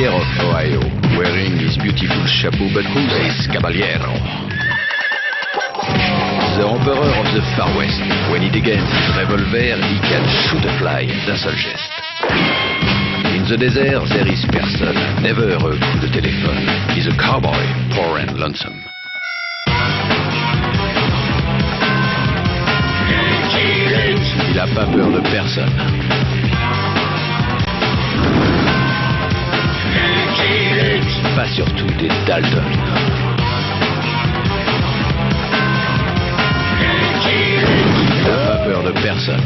frontier of Ohio, wearing his beautiful chapeau, but who's this caballero? The emperor of the Far West. When he degains his revolver, he can shoot a fly d'un seul geste. In the desert, there is person, never a coup de téléphone. He's a cowboy, poor and lonesome. Il a pas peur de personne. Pas surtout des Dalton. Il n'a pas peur de personne.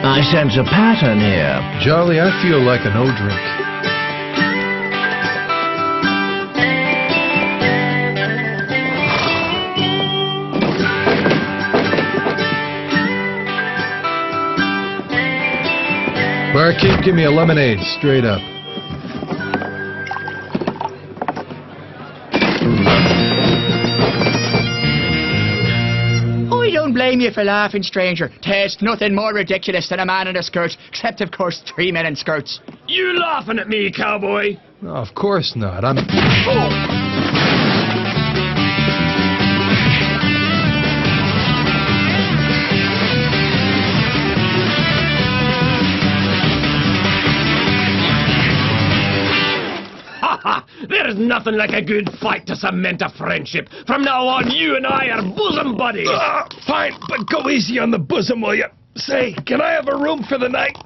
I sense a pattern here. Jolly, I feel like a no drink. Barkeep, give me a lemonade, straight up. I don't blame you for laughing, stranger. There's nothing more ridiculous than a man in a skirt, except, of course, 3 men in skirts. You laughing at me, cowboy? No, of course not. I'm... There's nothing like a good fight to cement a friendship. From now on, you and I are bosom buddies. Fine, but go easy on the bosom, will you? Say, can I have a room for the night?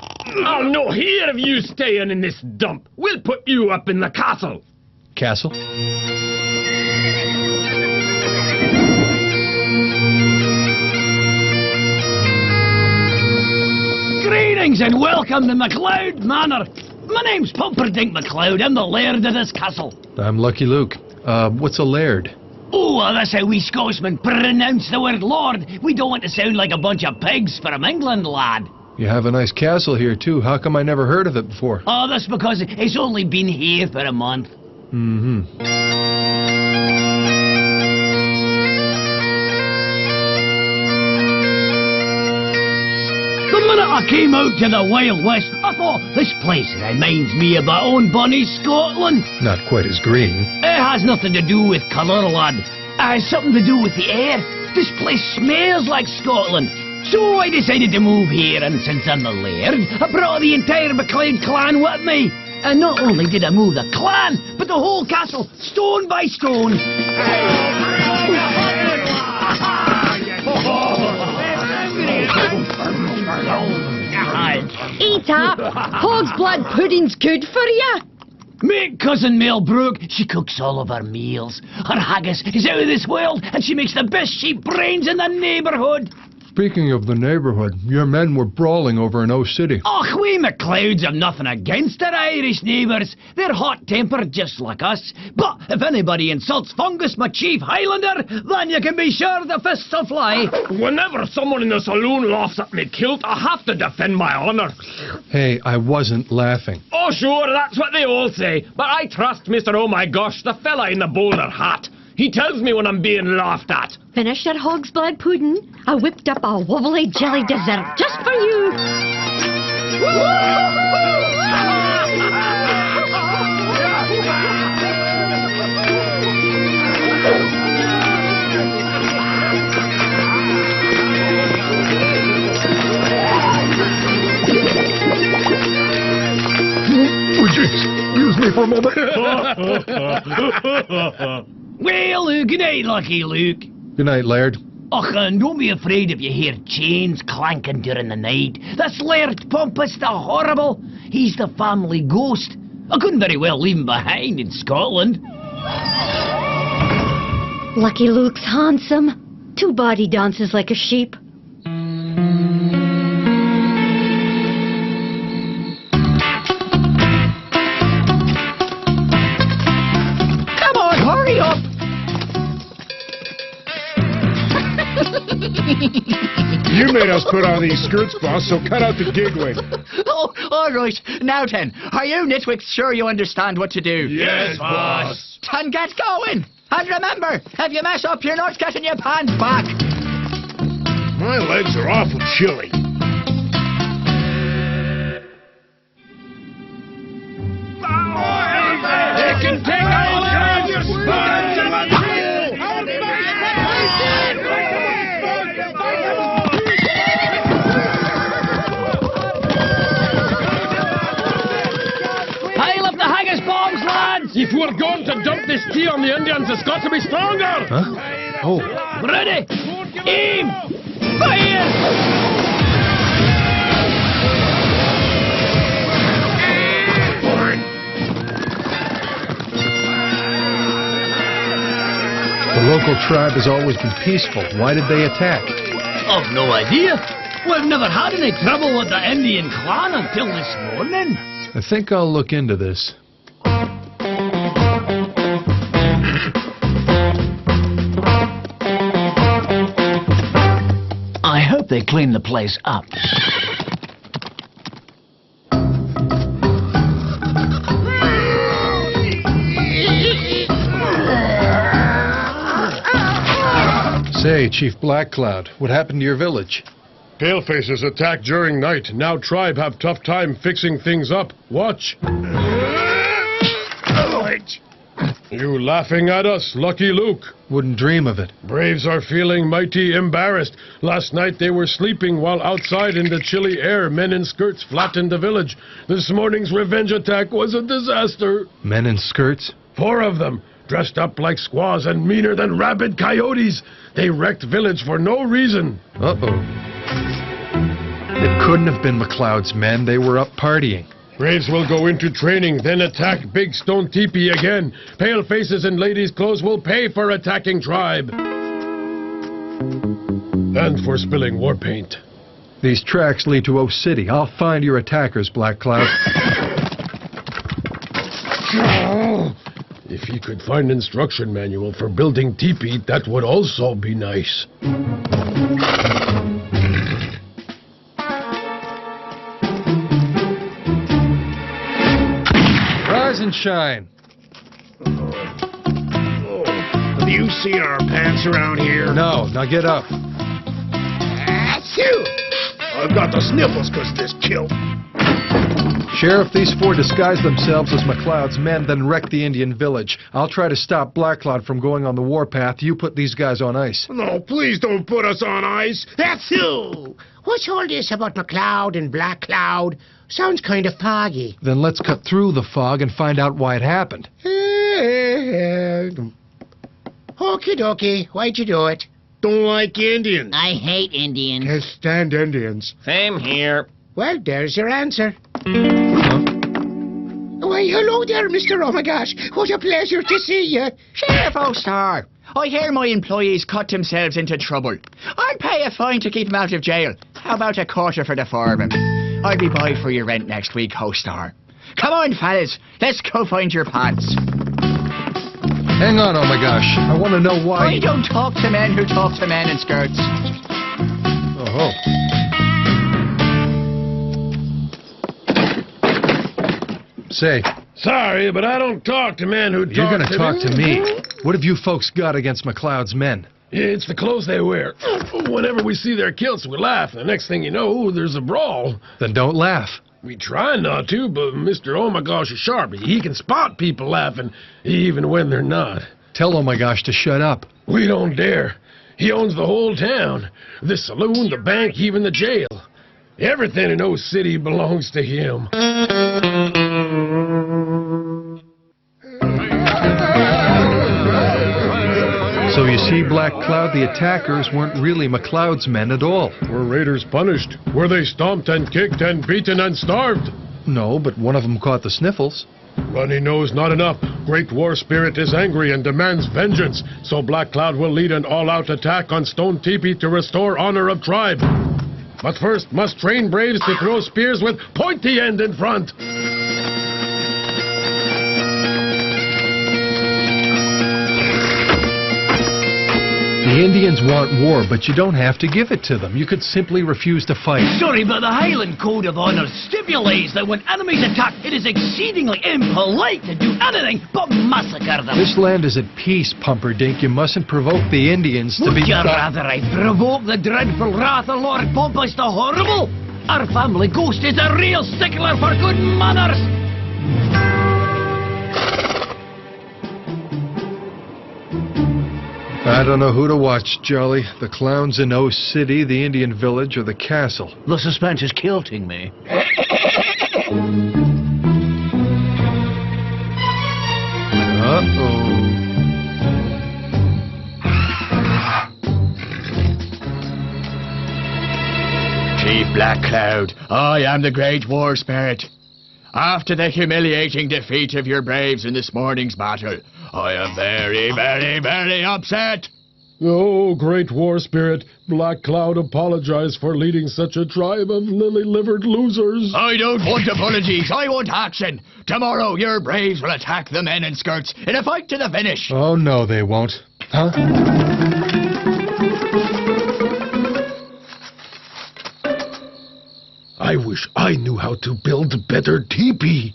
I'll no hear of you staying in this dump. We'll put you up in the castle. Castle? Greetings and welcome to MacLeod Manor. My name's Pumperdink MacLeod. I'm the laird of this castle. I'm Lucky Luke. What's a laird? Oh, that's how we Scotchmen pronounce the word lord. We don't want to sound like a bunch of pigs from England, lad. You have a nice castle here, too. How come I never heard of it before? Oh, that's because it's only been here for a month. Mm-hmm. The minute I came out to the Wild West, I thought, this place reminds me of my own bonny Scotland. Not quite as green. It has nothing to do with colour, lad. It has something to do with the air. This place smells like Scotland. So I decided to move here, and since I'm the laird, I brought the entire MacLeod clan with me. And not only did I move the clan, but the whole castle, stone by stone. Eat up! Hog's blood pudding's good for you. Meet cousin Mel Brooke. She cooks all of our meals. Her haggis is out of this world, and she makes the best sheep brains in the neighbourhood. Speaking of the neighbourhood, your men were brawling over in O City. Och, we MacLeods have nothing against our Irish neighbours. They're hot-tempered just like us. But if anybody insults Fungus, my chief Highlander, then you can be sure the fists will fly. Whenever someone in the saloon laughs at me kilt, I have to defend my honour. Hey, I wasn't laughing. Oh, sure, that's what they all say. But I trust Mr. Oh-my-gosh, the fella in the bowler hat. He tells me when I'm being laughed at. Finish your hog's blood pudding. I whipped up a wobbly jelly dessert just for you. Would you excuse me for a moment? Well, good night, Lucky Luke. Good night, Laird. Och, and don't be afraid if you hear chains clanking during the night. That's Laird Pompous the Horrible. He's the family ghost. I couldn't very well leave him behind in Scotland. Lucky Luke's handsome. 2 body dances like a sheep. Come on, hurry up! You made us put on these skirts, boss, so cut out the giggling. Oh, all right. Now then, are you nitwicks sure you understand what to do? Yes, boss. Then get going. And remember, if you mess up, you're not getting your pants back. My legs are awful chilly. They can take our lives! Pile up the haggis bombs, lads! If we're going to dump this tea on the Indians, it's got to be stronger! Huh? Oh. Ready! Aim! Fire! The local tribe has always been peaceful. Why did they attack? I've no idea. We've never had any trouble with the Indian clan until this morning. I think I'll look into this. I hope they clean the place up. Say, Chief Black Cloud, what happened to your village? Palefaces attack during night. Now tribe have tough time fixing things up. Watch. You laughing at us, Lucky Luke? Wouldn't dream of it. Braves are feeling mighty embarrassed. Last night they were sleeping while outside in the chilly air, men in skirts flattened the village. This morning's revenge attack was a disaster. Men in skirts? 4 of them, dressed up like squaws and meaner than rabid coyotes. They wrecked village for no reason. Uh-oh. It couldn't have been McLeod's men. They were up partying. Braves will go into training, then attack Big Stone Teepee again. Pale faces in ladies' clothes will pay for attacking tribe. And for spilling war paint. These tracks lead to O City. I'll find your attackers, Black Cloud. If he could find instruction manual for building teepee, that would also be nice. Rise and shine. Do you see our pants around here? No, now get up. Achoo! I've got the sniffles because of this kill. Sheriff, these 4 disguise themselves as McLeod's men, then wreck the Indian village. I'll try to stop Black Cloud from going on the warpath. You put these guys on ice. No, please don't put us on ice. Achoo! What's all this about McLeod and Black Cloud? Sounds kind of foggy. Then let's cut through the fog and find out why it happened. Okie dokie, why'd you do it? Don't like Indians. I hate Indians. Can't stand Indians. Same here. Well, there's your answer. Huh? Why, hello there, Mr. Oh my gosh. What a pleasure to see you. Sheriff O'Star, I hear my employees cut themselves into trouble. I'd pay a fine to keep them out of jail. How about a quarter for the 4 of them? I'll be by for your rent next week, O'Star. Come on, fellas. Let's go find your pants. Hang on, oh my gosh. I want to know why... I don't talk to men who talk to men in skirts. Oh. Say, Sorry, but I don't talk to men who talk to you're going to talk to me. me. What have you folks got against McLeod's men? It's the clothes they wear. Whenever we see their kilts, we laugh. The next thing you know, there's a brawl. Then don't laugh. We try not to, but Mr. Oh My Gosh is sharp. He can spot people laughing, even when they're not. Tell oh my gosh to shut up. We don't dare. He owns the whole town. The saloon, the bank, even the jail. Everything in O City belongs to him. So you see, Black Cloud, the attackers weren't really McLeod's men at all. Were raiders punished? Were they stomped and kicked and beaten and starved? No, but one of them caught the sniffles. Runny Nose not enough. Great War Spirit is angry and demands vengeance. So Black Cloud will lead an all-out attack on Stone Teepee to restore honor of tribe. But first must train braves to throw spears with pointy end in front. The Indians want war, but you don't have to give it to them. You could simply refuse to fight. Sorry, but the Highland Code of Honour stipulates that when enemies attack, it is exceedingly impolite to do anything but massacre them. This land is at peace, Pumperdink. You mustn't provoke the Indians to be... Would you rather I provoke the dreadful wrath of Lord Pompous the Horrible? Our family ghost is a real stickler for good manners. I don't know who to watch, Jolly. The clowns in O City, the Indian village, or the castle. The suspense is kilting me. Uh-oh. Chief Black Cloud, I am the great war spirit. After the humiliating defeat of your braves in this morning's battle, I am very, very, very upset. Oh, great war spirit, Black Cloud apologize for leading such a tribe of lily-livered losers. I don't want apologies, I want action. Tomorrow your braves will attack the men in skirts in a fight to the finish. Oh, no, they won't. Huh? I wish I knew how to build better teepee.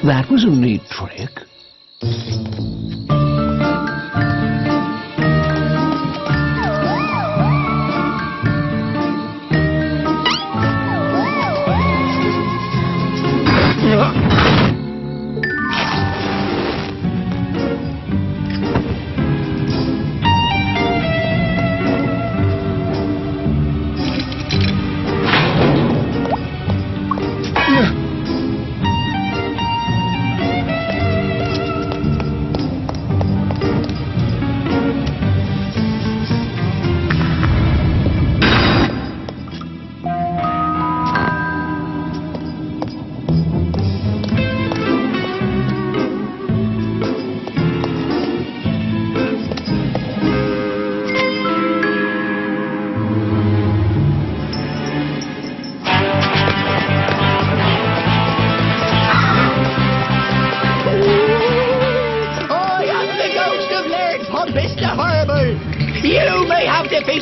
That was a neat trick.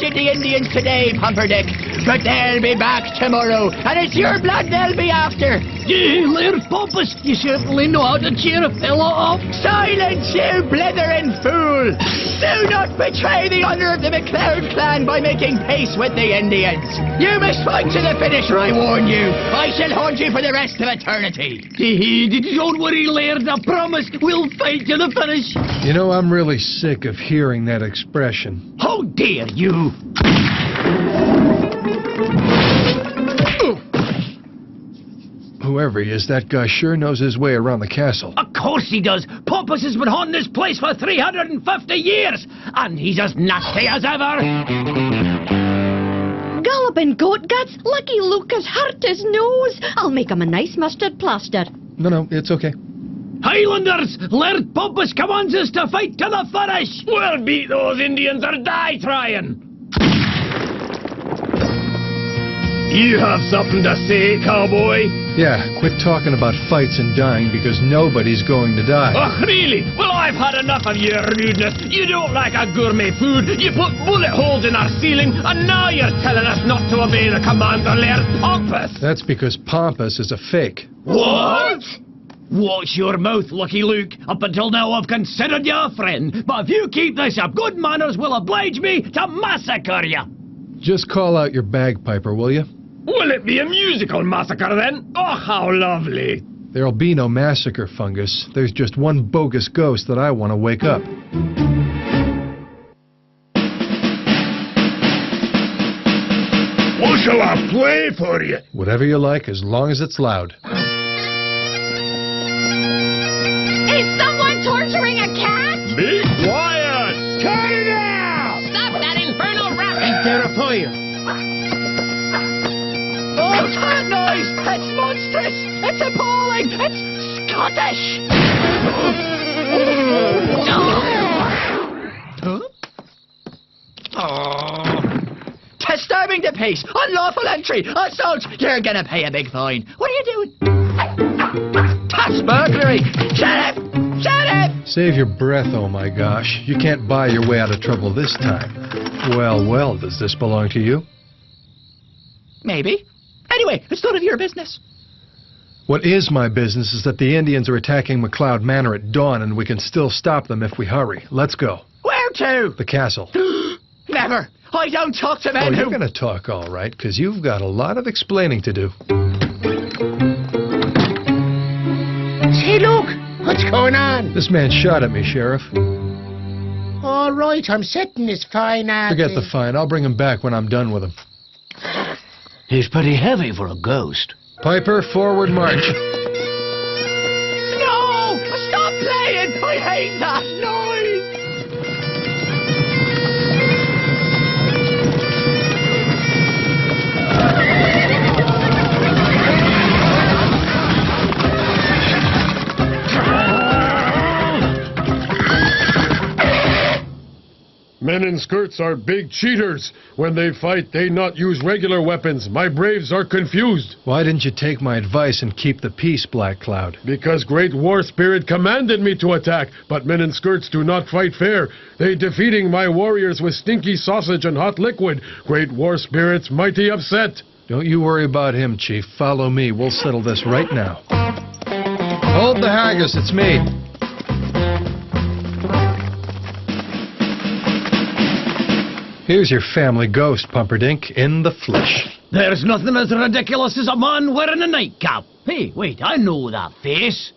The Indians today, Pumperdick, but they'll be back tomorrow, and it's your blood they'll be after. Laird Pompous, you certainly know how to cheer a fellow up. Silence, you blithering fool! Do not betray the honour of the MacLeod clan by making peace with the Indians. You must fight to the finish, or I warn you. I shall haunt you for the rest of eternity. Don't worry, Laird, I promise we'll fight to the finish. You know, I'm really sick of hearing that expression. How dare you! Whoever he is, that guy sure knows his way around the castle. Of course he does. Pompous has been haunting this place for 350 years, and he's as nasty as ever. Galloping goat guts, Lucky Luke has hurt his nose. I'll make him a nice mustard plaster. No, it's okay. Highlanders, Laird Pompous commands us to fight to the finish. We'll beat those Indians or die trying. You have something to say, Cowboy? Yeah, quit talking about fights and dying because nobody's going to die. Oh, really? Well, I've had enough of your rudeness. You don't like our gourmet food. You put bullet holes in our ceiling, and now you're telling us not to obey the commands of Laird Pompous. That's because Pompous is a fake. What? Watch your mouth, Lucky Luke. Up until now, I've considered you a friend, but if you keep this up, good manners will oblige me to massacre you. Just call out your bagpiper, will you? Will it be a musical massacre then? Oh, how lovely. There'll be no massacre, Fungus. There's just one bogus ghost that I want to wake up. What shall I play for you? Whatever you like, as long as it's loud. Is someone torturing a cat? Be quiet! Cut it out! Stop that infernal rapping! Ain't there a fire? Oh, that noise! It's monstrous! It's appalling! It's Scottish! Huh? Oh. To stab me disturbing the peace, unlawful entry, assault. You're gonna pay a big fine. What are you doing? That's burglary. Sheriff! Sheriff! Save your breath, oh my gosh. You can't buy your way out of trouble this time. Well, well, does this belong to you? Maybe. Anyway, it's none of your business. What is my business is that the Indians are attacking McLeod Manor at dawn, and we can still stop them if we hurry. Let's go. Where to? The castle. Never. I don't talk to men Oh, you're who... going to talk all right, because you've got a lot of explaining to do. Say, look, what's going on? This man shot at me, Sheriff. All right, I'm setting this fine at... Forget the fine. I'll bring him back when I'm done with him. He's pretty heavy for a ghost. Piper, forward march. No! Stop playing! I hate that noise! Men in skirts are big cheaters. When they fight, they not use regular weapons. My braves are confused. Why didn't you take my advice and keep the peace, Black Cloud? Because Great War Spirit commanded me to attack, but men in skirts do not fight fair. They defeating my warriors with stinky sausage and hot liquid. Great War Spirit's mighty upset. Don't you worry about him, Chief. Follow me. We'll settle this right now. Hold the haggis. It's me. Here's your family ghost, Pumperdink, in the flesh. There's nothing as ridiculous as a man wearing a nightcap. Hey, wait, I know that face.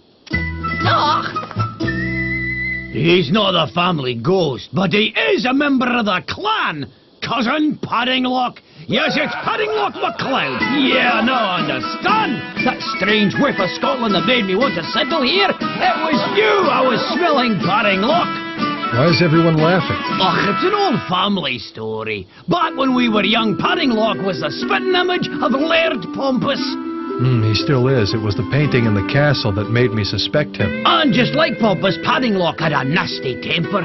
He's not a family ghost, but he is a member of the clan. Cousin Paddinglock. Yes, it's Paddinglock MacLeod. Yeah, now I understand. That strange whiff of Scotland that made me want to settle here. It was you I was smelling, Paddinglock. Why is everyone laughing? Och, it's an old family story. Back when we were young, Paddinglock was the spitting image of Laird Pompous. He still is. It was the painting in the castle that made me suspect him. And just like Pompous, Paddinglock had a nasty temper.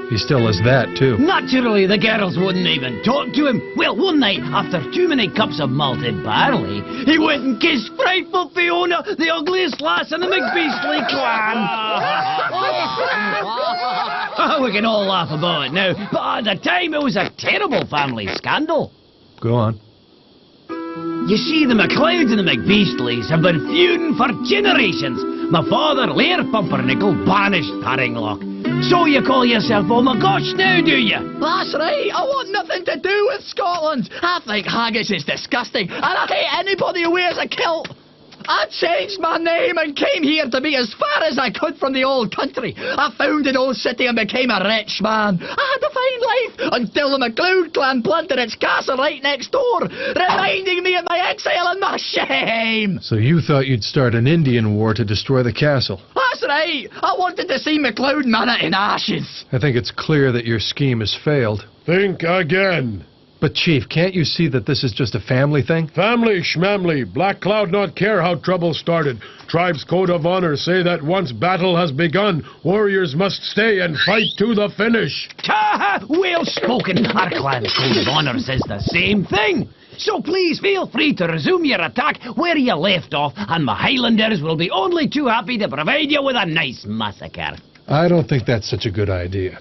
He still is that, too. Naturally, the girls wouldn't even talk to him. Well, one night, after too many cups of malted barley, he went and kissed frightful Fiona, the ugliest lass in the McBeastly clan. We can all laugh about it now, but at the time it was a terrible family scandal. Go on. You see, the MacLeods and the McBeastleys have been feuding for generations. My father, Laird Pumpernickel, banished Paddinglock. So you call yourself, oh my gosh, now do you? That's right. I want nothing to do with Scotland. I think haggis is disgusting, and I hate anybody who wears a kilt. I changed my name and came here to be as far as I could from the old country. I found an old city and became a rich man. I had a fine life until the MacLeod clan planted its castle right next door, reminding me of my exile and my shame. So you thought you'd start an Indian war to destroy the castle? That's right. I wanted to see MacLeod Manor in ashes. I think it's clear that your scheme has failed. Think again. But, Chief, can't you see that this is just a family thing? Family schmamly. Black Cloud not care how trouble started. Tribe's code of honor say that once battle has begun, warriors must stay and fight to the finish. Well spoken. Our clan's code of honor says the same thing. So please feel free to resume your attack where you left off, and my Highlanders will be only too happy to provide you with a nice massacre. I don't think that's such a good idea.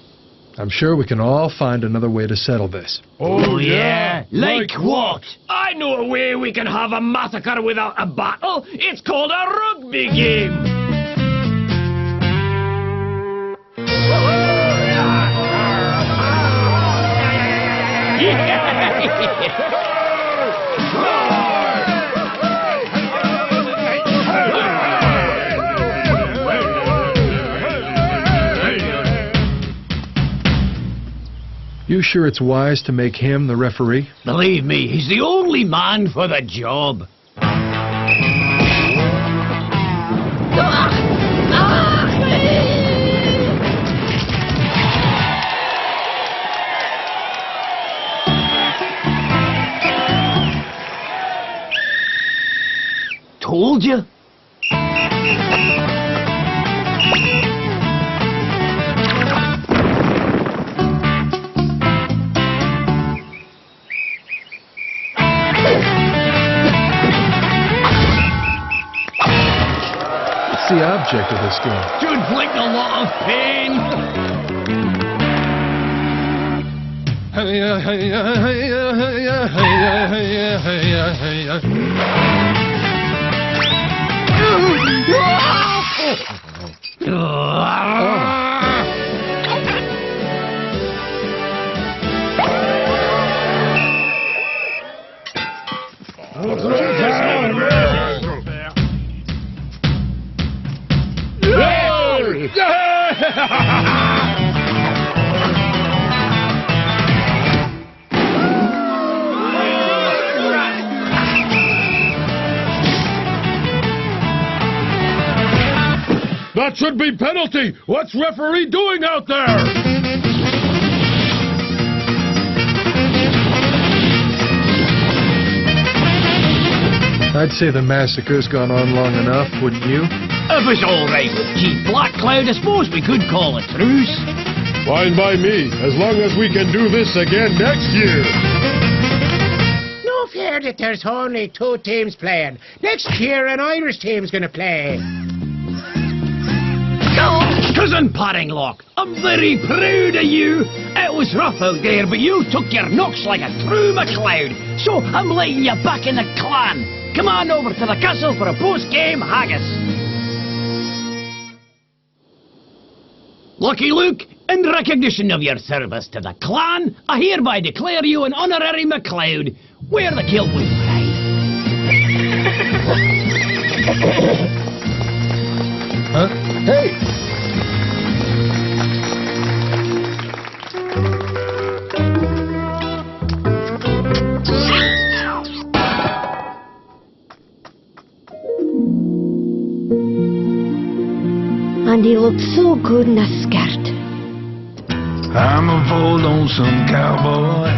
I'm sure we can all find another way to settle this. Oh yeah? Like what? I know a way we can have a massacre without a battle. It's called a rugby game. You sure it's wise to make him the referee? Believe me, he's the only man for the job. Told you. the object of this game? To inflict a lot of pain. That should be penalty! What's referee doing out there? I'd say the massacre's gone on long enough, wouldn't you? If it's all right with Chief Black Cloud, I suppose we could call a truce. Fine by me, as long as we can do this again next year. No fear that there's only 2 teams playing. Next year an Irish team's gonna play. Cousin Paddinglock, I'm very proud of you. It was rough out there, but you took your knocks like a true MacLeod. So I'm letting you back in the clan. Come on over to the castle for a post-game haggis. Lucky Luke, in recognition of your service to the clan, I hereby declare you an honorary MacLeod. Wear the kilt with pride. Huh? Hey! And he looked so good in a skirt. I'm a poor lonesome cowboy